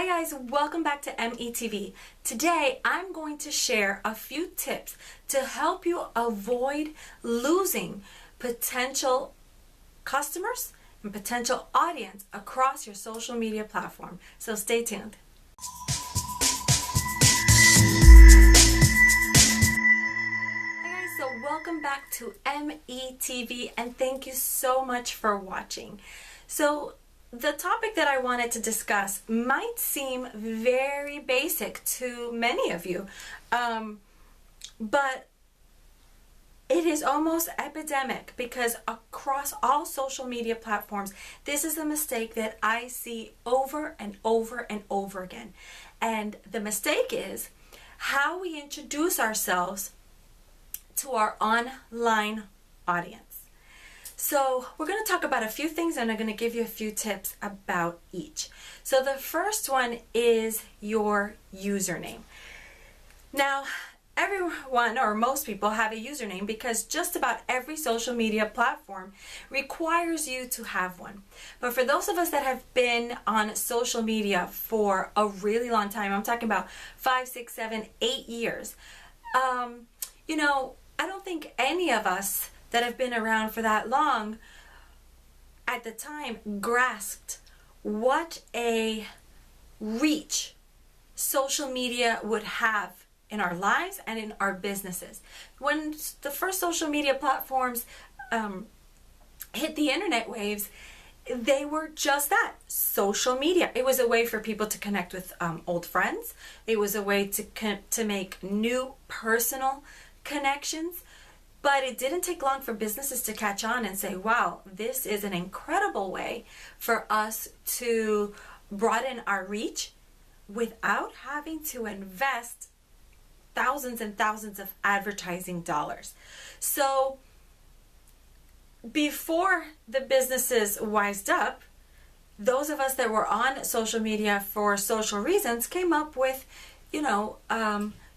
Hi guys, welcome back to METV. Today I'm going to share a few tips to help you avoid losing potential customers and potential audience across your social media platform. So stay tuned. Hi guys, so welcome back to METV and thank you so much for watching. So the topic that I wanted to discuss might seem very basic to many of you, but it is almost epidemic because across all social media platforms, this is a mistake that I see over and over and over again. And the mistake is how we introduce ourselves to our online audience. So we're going to talk about a few things and I'm going to give you a few tips about each. So the first one is your username. Now, everyone or most people have a username because just about every social media platform requires you to have one. But for those of us that have been on social media for a really long time, I'm talking about 5, 6, 7, 8 years, you know, I don't think any of us that have been around for that long at the time grasped what a reach social media would have in our lives and in our businesses. When the first social media platforms hit the internet waves, they were just that, social media. It was a way for people to connect with old friends. It was a way to make new personal connections. But it didn't take long for businesses to catch on and say, wow, this is an incredible way for us to broaden our reach without having to invest thousands and thousands of advertising dollars. So before the businesses wised up, those of us that were on social media for social reasons came up with, you know,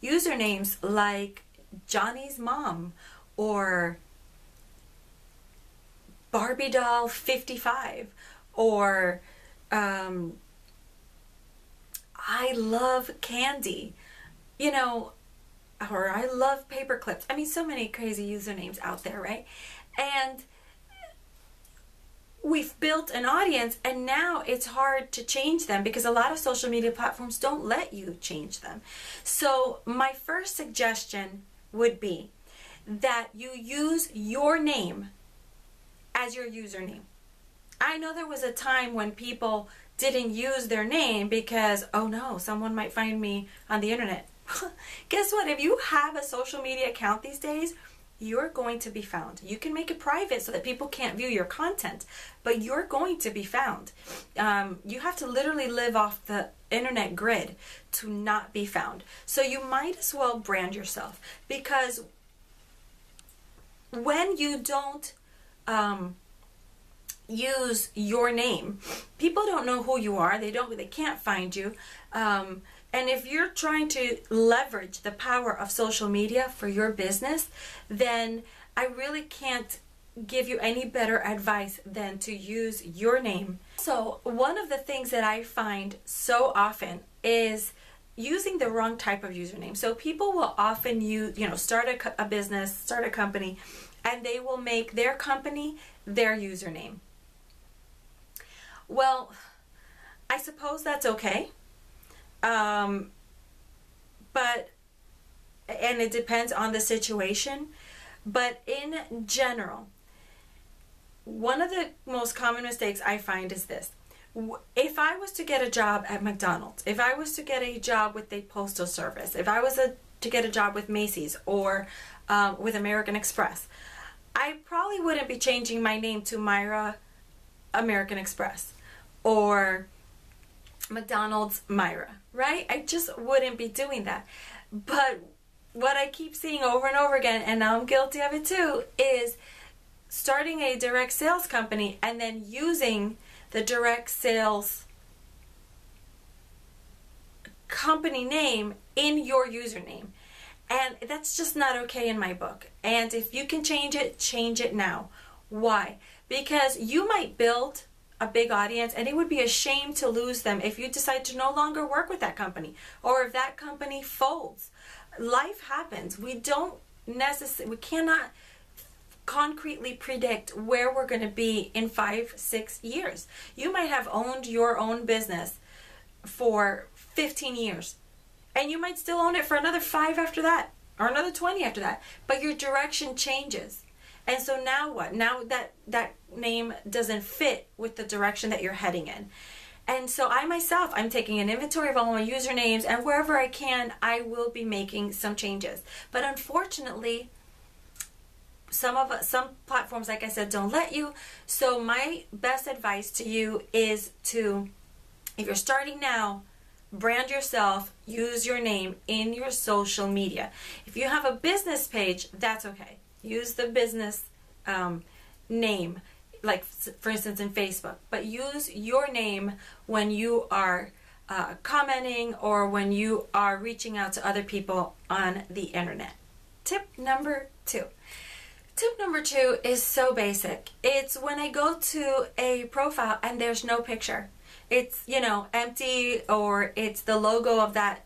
usernames like Johnny's Mom, or Barbie Doll 55, or I love candy, you know, or I love paper clips. I mean, so many crazy usernames out there, right? And we've built an audience and now it's hard to change them because a lot of social media platforms don't let you change them. So my first suggestion would be that you use your name as your username. I know there was a time when people didn't use their name because, oh no, someone might find me on the internet. Guess what? If you have a social media account these days, you're going to be found. You can make it private so that people can't view your content, but you're going to be found. You have to literally live off the internet grid to not be found. So you might as well brand yourself, because when you don't use your name, people don't know who you are. They can't find you. And if you're trying to leverage the power of social media for your business, then I really can't give you any better advice than to use your name. So one of the things that I find so often is using the wrong type of username. So people will often start a business, start a company, and they will make their company their username. Well, I suppose that's okay. And it depends on the situation. But in general, one of the most common mistakes I find is this. If I was to get a job at McDonald's, if I was to get a job with the Postal Service, if I was to get a job with Macy's or with American Express, I probably wouldn't be changing my name to Mayra American Express or McDonald's Mayra, right? I just wouldn't be doing that. But what I keep seeing over and over again, and I'm guilty of it too, is starting a direct sales company and then using the direct sales company name in your username. And that's just not okay in my book. And if you can change it now. Why? Because you might build a big audience, and it would be a shame to lose them if you decide to no longer work with that company, or if that company folds. Life happens. We cannot concretely predict where we're going to be in 5-6 years. You might have owned your own business for 15 years, and you might still own it for another 5 after that, or another 20 after that, but your direction changes. And so now what? Now that name doesn't fit with the direction that you're heading in. And so I'm taking an inventory of all my usernames, and wherever I can, I will be making some changes. But unfortunately, some platforms, like I said, don't let you. So my best advice to you is to, if you're starting now, brand yourself, use your name in your social media. If you have a business page, that's okay. Use the business name, like for instance in Facebook, but use your name when you are commenting or when you are reaching out to other people on the internet. Tip number 2. Tip number 2 is so basic. It's when I go to a profile and there's no picture. It's, empty, or it's the logo of that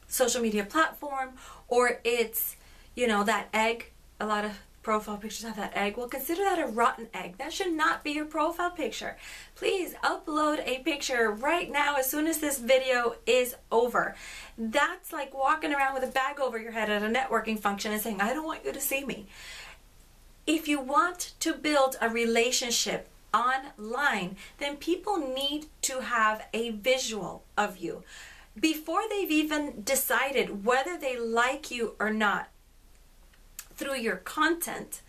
social media platform, or it's, that egg. A lot of profile pictures have that egg. Well, consider that a rotten egg. That should not be your profile picture. Please upload a picture right now as soon as this video is over. That's like walking around with a bag over your head at a networking function and saying, I don't want you to see me. If you want to build a relationship online, then people need to have a visual of you. Before they've even decided whether they like you or not, through your content,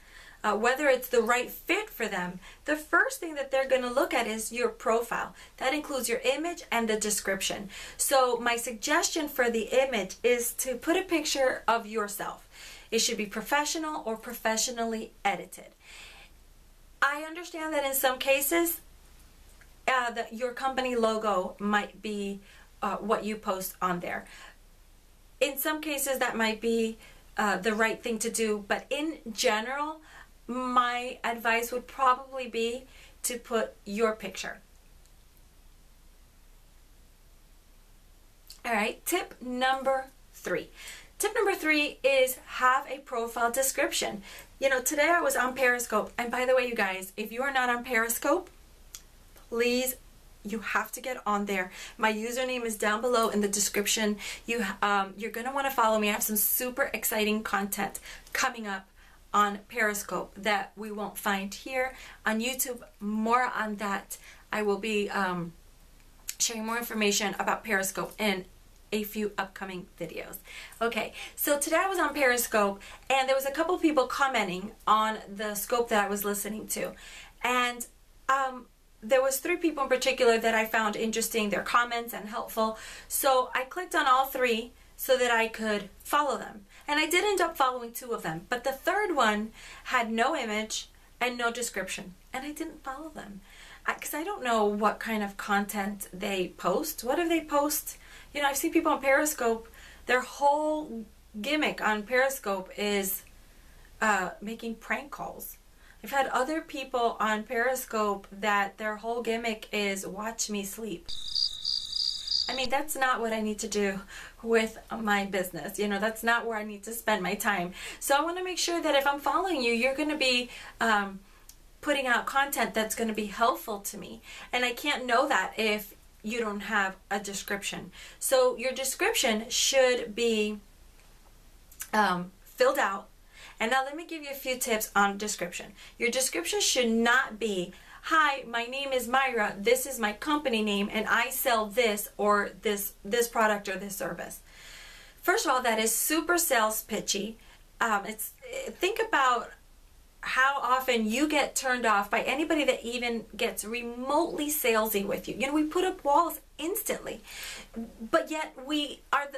whether it's the right fit for them, the first thing that they're going to look at is your profile. That includes your image and the description. So my suggestion for the image is to put a picture of yourself. It should be professional or professionally edited. I understand that in some cases, your company logo might be what you post on there. In some cases, that might be the right thing to do, but in general, my advice would probably be to put your picture. All right, tip number 3. Tip number 3 is have a profile description. Today I was on Periscope, and by the way, you guys, if you are not on Periscope, please, you have to get on there. My username is down below in the description. You're going to want to follow me. I have some super exciting content coming up on Periscope that we won't find here on YouTube. More on that. I will be sharing more information about Periscope in a few upcoming videos. Okay, so today I was on Periscope, and there was a couple people commenting on the scope that I was listening to, and there was 3 people in particular that I found interesting, their comments, and helpful. So I clicked on all 3 so that I could follow them. And I did end up following 2 of them. But the third one had no image and no description. And I didn't follow them. Because I don't know what kind of content they post. What do they post? I've seen people on Periscope, their whole gimmick on Periscope is making prank calls. I've had other people on Periscope that their whole gimmick is watch me sleep. I mean, that's not what I need to do with my business. That's not where I need to spend my time. So I want to make sure that if I'm following you, you're going to be putting out content that's going to be helpful to me. And I can't know that if you don't have a description. So your description should be filled out. And now let me give you a few tips on description. Your description should not be, hi, my name is Mayra, this is my company name, and I sell this or this product or this service. First of all, that is super sales pitchy. Think about how often you get turned off by anybody that even gets remotely salesy with you. We put up walls instantly, but yet we are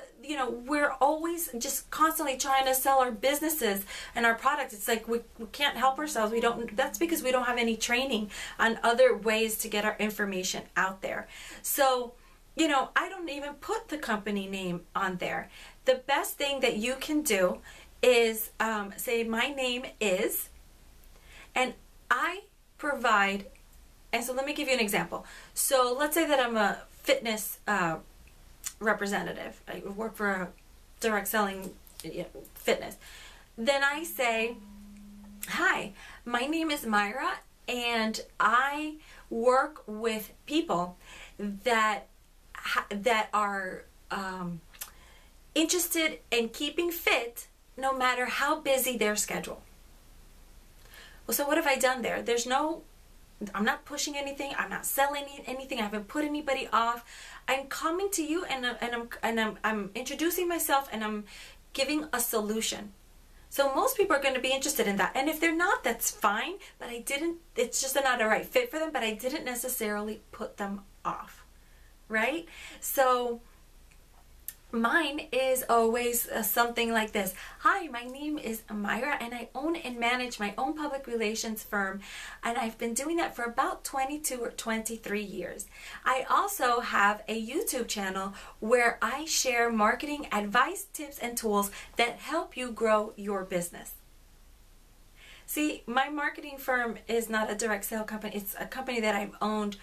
we're always just constantly trying to sell our businesses and our products. It's like we can't help ourselves. That's because we don't have any training on other ways to get our information out there. So I don't even put the company name on there. The best thing that you can do is say my name is, and I provide, and so let me give you an example. So let's say that I'm a fitness representative. I work for a direct selling fitness. Then I say, hi, my name is Mayra, and I work with people that are interested in keeping fit no matter how busy their schedule. Well, so what have I done there? I'm not pushing anything. I'm not selling anything. I haven't put anybody off. I'm coming to you, and I'm introducing myself, and I'm giving a solution. So most people are going to be interested in that. And if they're not, that's fine. But it's just not a right fit for them, but I didn't necessarily put them off. Right? So mine is always something like this. Hi, my name is Mayra, and I own and manage my own public relations firm, and I've been doing that for about 22 or 23 years. I also have a YouTube channel where I share marketing advice, tips, and tools that help you grow your business. See, my marketing firm is not a direct sale company. It's a company that I've owned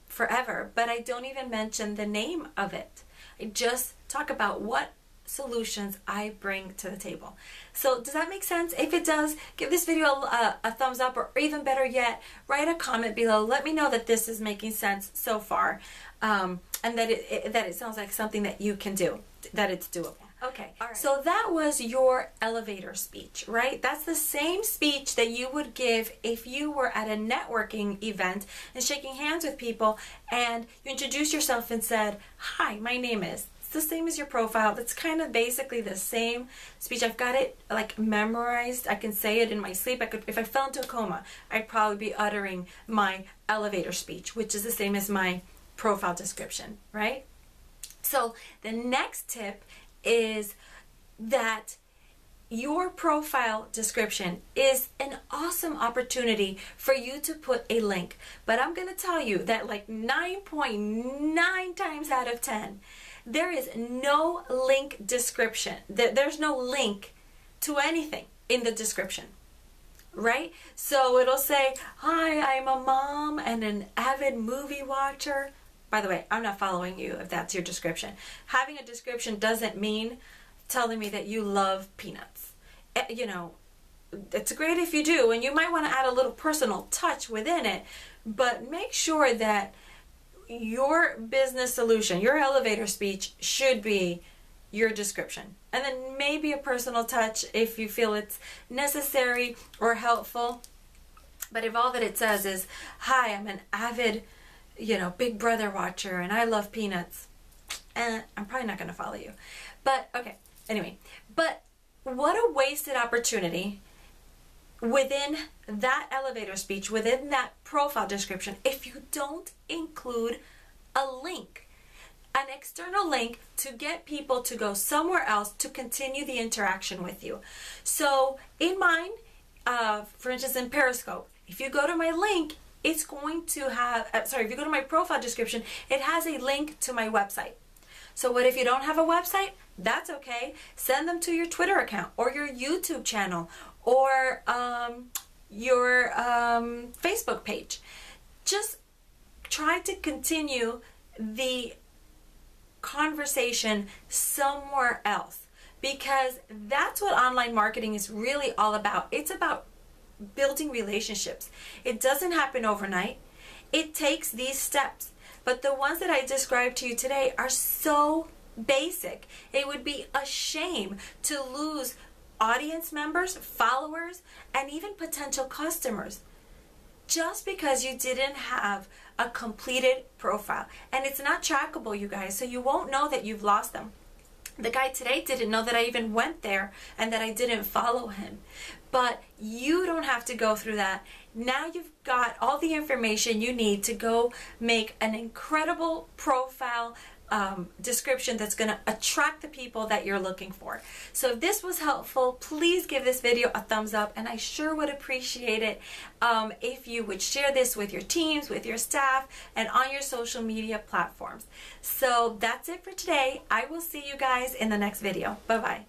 forever, but I don't even mention the name of it. I just talk about what solutions I bring to the table. So does that make sense? If it does, give this video a thumbs up, or even better yet, write a comment below. Let me know that this is making sense so far, and that it sounds like something that you can do, that it's doable. Okay, all right. So that was your elevator speech, right? That's the same speech that you would give if you were at a networking event and shaking hands with people, and you introduced yourself and said, hi, my name is. It's the same as your profile. That's kind of basically the same speech. I've got it like memorized. I can say it in my sleep. If I fell into a coma, I'd probably be uttering my elevator speech, which is the same as my profile description, right? So the next tip is that your profile description is an awesome opportunity for you to put a link. But I'm going to tell you that like 9.9 times out of 10, there is no link description. There's no link to anything in the description, right? So it'll say, hi, I'm a mom and an avid movie watcher. By the way, I'm not following you if that's your description. Having a description doesn't mean telling me that you love peanuts. You know, it's great if you do, and you might want to add a little personal touch within it, but make sure that your business solution, your elevator speech, should be your description. And then maybe a personal touch if you feel it's necessary or helpful. But if all that it says is, hi, I'm an avid Big Brother watcher, and I love peanuts, I'm probably not going to follow you. But, okay, anyway. But what a wasted opportunity within that elevator speech, within that profile description, if you don't include a link, an external link to get people to go somewhere else to continue the interaction with you. So, in mine, for instance, in Periscope, if you go to my link, it's going to have, if you go to my profile description, it has a link to my website. So what if you don't have a website? That's okay. Send them to your Twitter account or your YouTube channel or your Facebook page. Just try to continue the conversation somewhere else, because that's what online marketing is really all about. It's about building relationships. It doesn't happen overnight. It takes these steps. But the ones that I described to you today are so basic. It would be a shame to lose audience members, followers, and even potential customers just because you didn't have a completed profile. And it's not trackable, you guys, so you won't know that you've lost them. The guy today didn't know that I even went there and that I didn't follow him. But you don't have to go through that. Now you've got all the information you need to go make an incredible profile description that's going to attract the people that you're looking for. So if this was helpful, please give this video a thumbs up, and I sure would appreciate it if you would share this with your teams, with your staff, and on your social media platforms. So that's it for today. I will see you guys in the next video. Bye-bye.